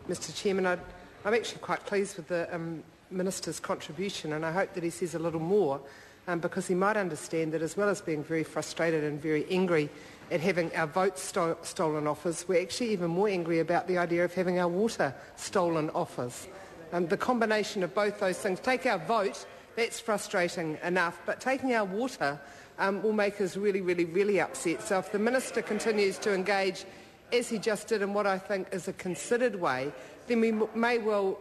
Mr Chairman. I'm actually quite pleased with the Minister's contribution, and I hope that he says a little more, because he might understand that as well as being very frustrated and very angry at having our votes stolen off us, we're actually even more angry about the idea of having our water stolen off us. The combination of both those things, take our vote, that's frustrating enough, but taking our water will make us really, really, really upset. So if the Minister continues to engage, as he just did, in what I think is a considered way, then we may well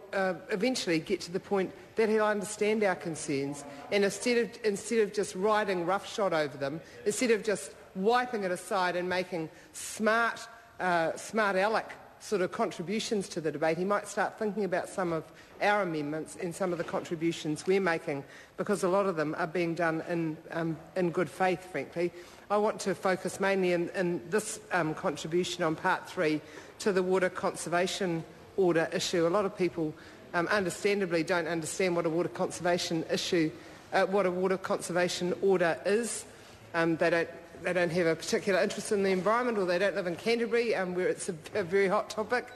eventually get to the point that he'll understand our concerns, and instead of just riding roughshod over them, instead of just wiping it aside and making smart aleck sort of contributions to the debate, he might start thinking about some of our amendments and some of the contributions we're making, because a lot of them are being done in good faith, frankly. I want to focus mainly in this contribution on Part 3 to the water conservation order issue. A lot of people understandably don't understand what a water conservation order is. They don't have a particular interest in the environment, or they don't live in Canterbury, where it's a very hot topic.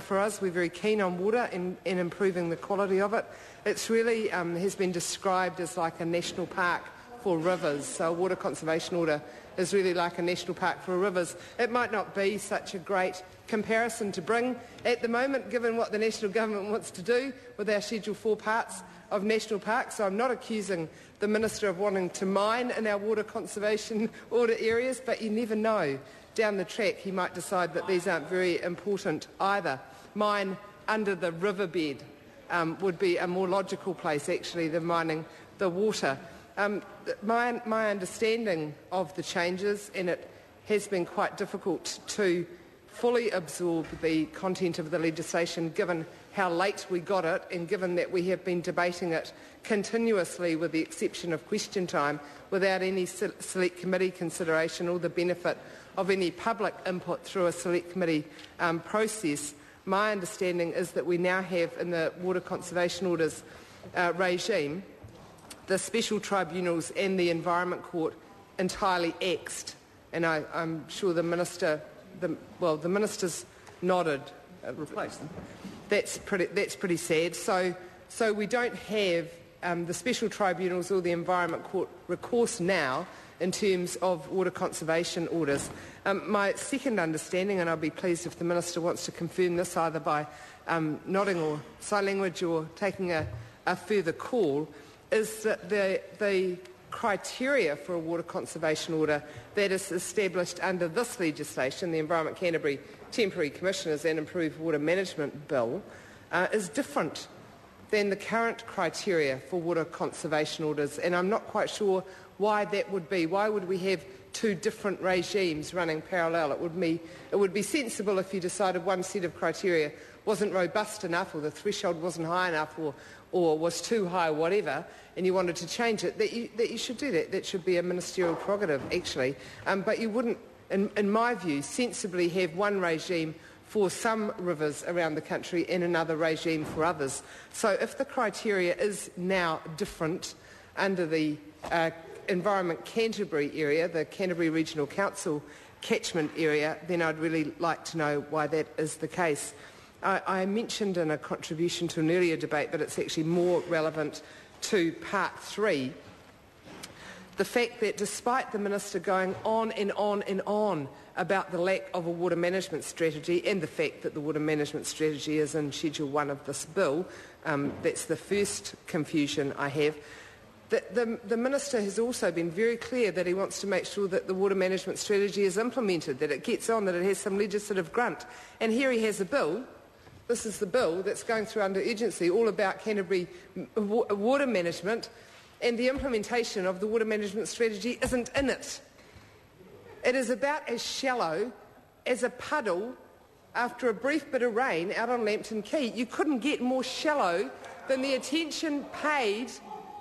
For us, we're very keen on water and improving the quality of it. It's really has been described as like a national park for rivers. So a water conservation order is really like a national park for rivers. It might not be such a great comparison to bring at the moment, given what the national government wants to do with our Schedule 4 parts of national parks. So I'm not accusing the Minister of wanting to mine in our water conservation order areas, but you never know. Down the track he might decide that these aren't very important either. Mine under the riverbed would be a more logical place actually than mining the water. My understanding of the changes, and it has been quite difficult to fully absorb the content of the legislation given how late we got it, and given that we have been debating it continuously with the exception of question time without any select committee consideration or the benefit of any public input through a select committee process. My understanding is that we now have in the water conservation orders regime the special tribunals and the Environment Court entirely axed, and I'm sure the Minister, the Minister's nodded. Replace them. That's pretty sad. So we don't have the special tribunals or the Environment Court recourse now in terms of water conservation orders. My second understanding, and I'll be pleased if the Minister wants to confirm this either by nodding or sign language or taking a further call, is that the criteria for a water conservation order that is established under this legislation, the Environment Canterbury Temporary Commissioners and Improved Water Management Bill, is different than the current criteria for water conservation orders, and I'm not quite sure why that would be. Why would we have two different regimes running parallel? It would be sensible if you decided one set of criteria wasn't robust enough, or the threshold wasn't high enough, or was too high, whatever, and you wanted to change it, that you should do that. That should be a ministerial prerogative, actually. But you wouldn't, in my view, sensibly have one regime for some rivers around the country and another regime for others. So if the criteria is now different under the Environment Canterbury area, the Canterbury Regional Council catchment area, then I'd really like to know why that is the case. I mentioned in a contribution to an earlier debate, but it's actually more relevant to Part 3, the fact that despite the Minister going on and on and on about the lack of a water management strategy, and the fact that the water management strategy is in Schedule 1 of this bill, that's the first confusion I have. The Minister has also been very clear that he wants to make sure that the water management strategy is implemented, that it gets on, that it has some legislative grunt. And here he has a bill. This is the bill that's going through under urgency, all about Canterbury water management, and the implementation of the water management strategy isn't in it. It is about as shallow as a puddle after a brief bit of rain out on Lambton Quay. You couldn't get more shallow than the attention paid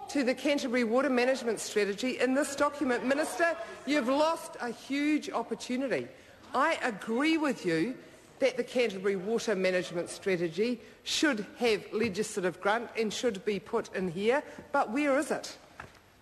to the Canterbury water management strategy in this document. Minister, you've lost a huge opportunity. I agree with you that the Canterbury water management strategy should have legislative grunt and should be put in here, but where is it?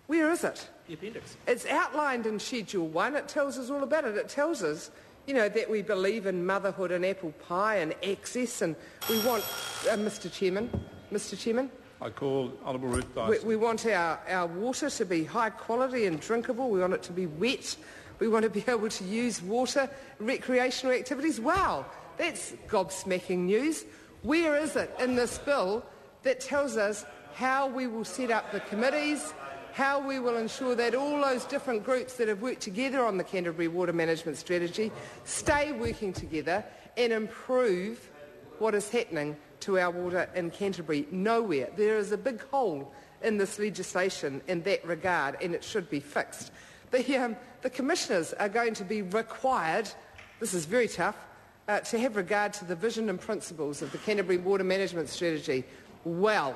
Where is it? The appendix. It's outlined in Schedule 1. It tells us all about it. It tells us that we believe in motherhood and apple pie and access, and we want, Mr Chairman, I call Honourable Ruth Dyson. We want our water to be high quality and drinkable. We want it to be wet. We want to be able to use water, recreational activities. Wow, that's gobsmacking news. Where is it in this bill that tells us how we will set up the committees, how we will ensure that all those different groups that have worked together on the Canterbury Water Management Strategy stay working together and improve what is happening to our water in Canterbury? Nowhere. There is a big hole in this legislation in that regard, and it should be fixed. The commissioners are going to be required, this is very tough, to have regard to the vision and principles of the Canterbury Water Management Strategy. Well,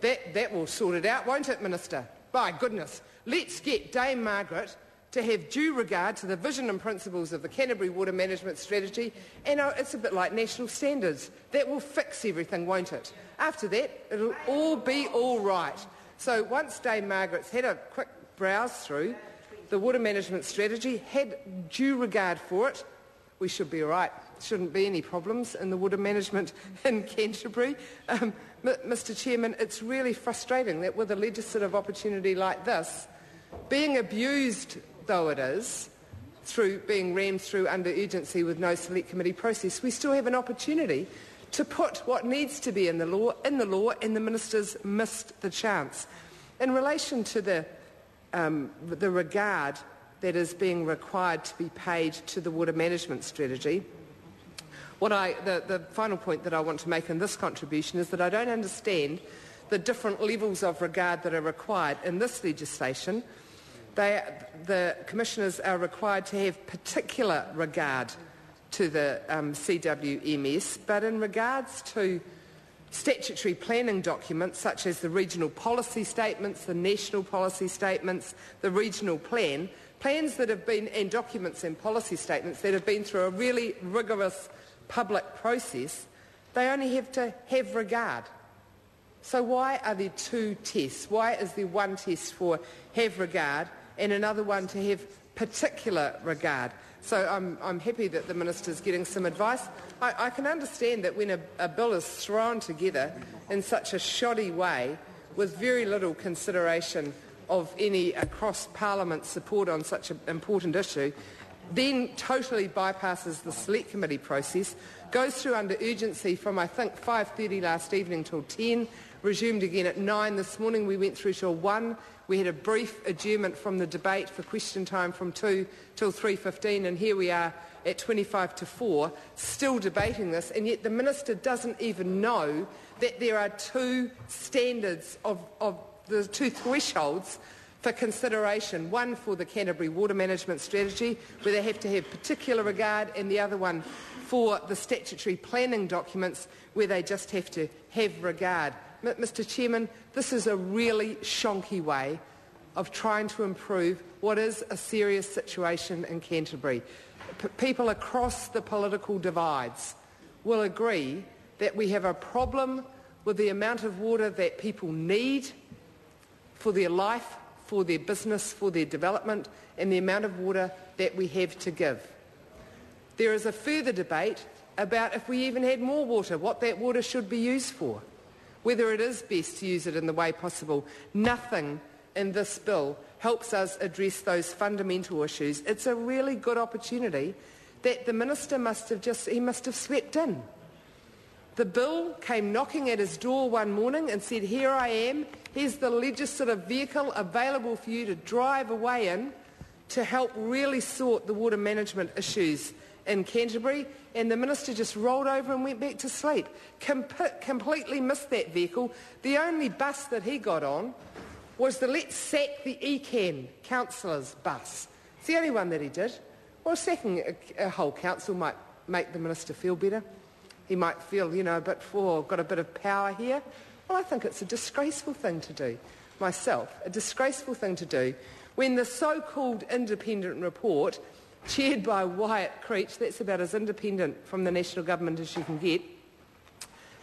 that will sort it out, won't it, Minister? By goodness, let's get Dame Margaret to have due regard to the vision and principles of the Canterbury Water Management Strategy, and it's a bit like national standards. That will fix everything, won't it? After that, it'll all be all right. So once Dame Margaret's had a quick browse through the Water Management Strategy, had due regard for it, we should be all right. Shouldn't be any problems in the water management in Canterbury. Mr Chairman, it's really frustrating that with a legislative opportunity like this, being abused though it is, through being rammed through under urgency with no select committee process, we still have an opportunity to put what needs to be in the law, and the ministers missed the chance. In relation to the regard that is being required to be paid to the water management strategy, the final point that I want to make in this contribution is that I don't understand the different levels of regard that are required in this legislation. The commissioners are required to have particular regard to the CWMS, but in regards to statutory planning documents such as the regional policy statements, the national policy statements, the regional plans that have been, and documents and policy statements that have been through a really rigorous public process, they only have to have regard. So why are there two tests? Why is there one test for have regard and another one to have particular regard? So I'm happy that the Minister's getting some advice. I can understand that when a bill is thrown together in such a shoddy way with very little consideration of any across Parliament support on such an important issue, then totally bypasses the Select Committee process, goes through under urgency from I think 5:30 last evening till 10, resumed again at 9 this morning. We went through till 1. We had a brief adjournment from the debate for question time from 2 till 3:15, and here we are at 25 to 4, still debating this, and yet the Minister doesn't even know that there are two standards of the two thresholds for consideration, one for the Canterbury Water Management Strategy, where they have to have particular regard, and the other one for the statutory planning documents, where they just have to have regard. Mr Chairman, this is a really shonky way of trying to improve what is a serious situation in Canterbury. People across the political divides will agree that we have a problem with the amount of water that people need for their life, for their business, for their development, and the amount of water that we have to give. There is a further debate about if we even had more water, what that water should be used for, whether it is best to use it in the way possible. Nothing in this bill helps us address those fundamental issues. It's a really good opportunity that the Minister must have slept in. The bill came knocking at his door one morning and said, here I am, here's the legislative vehicle available for you to drive away in to help really sort the water management issues in Canterbury, and the Minister just rolled over and went back to sleep. Completely missed that vehicle. The only bus that he got on was the Let's Sack the ECAN councillors bus. It's the only one that he did. Well, sacking a whole council might make the Minister feel better. He might feel, got a bit of power here. Well, I think it's a disgraceful thing to do, myself, a disgraceful thing to do, when the so-called independent report, chaired by Wyatt Creech, that's about as independent from the national government as you can get,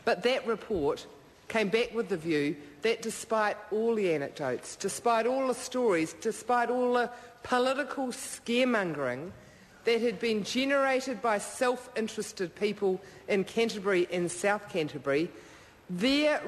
but that report came back with the view that despite all the anecdotes, despite all the stories, despite all the political scaremongering, that had been generated by self-interested people in Canterbury and South Canterbury, their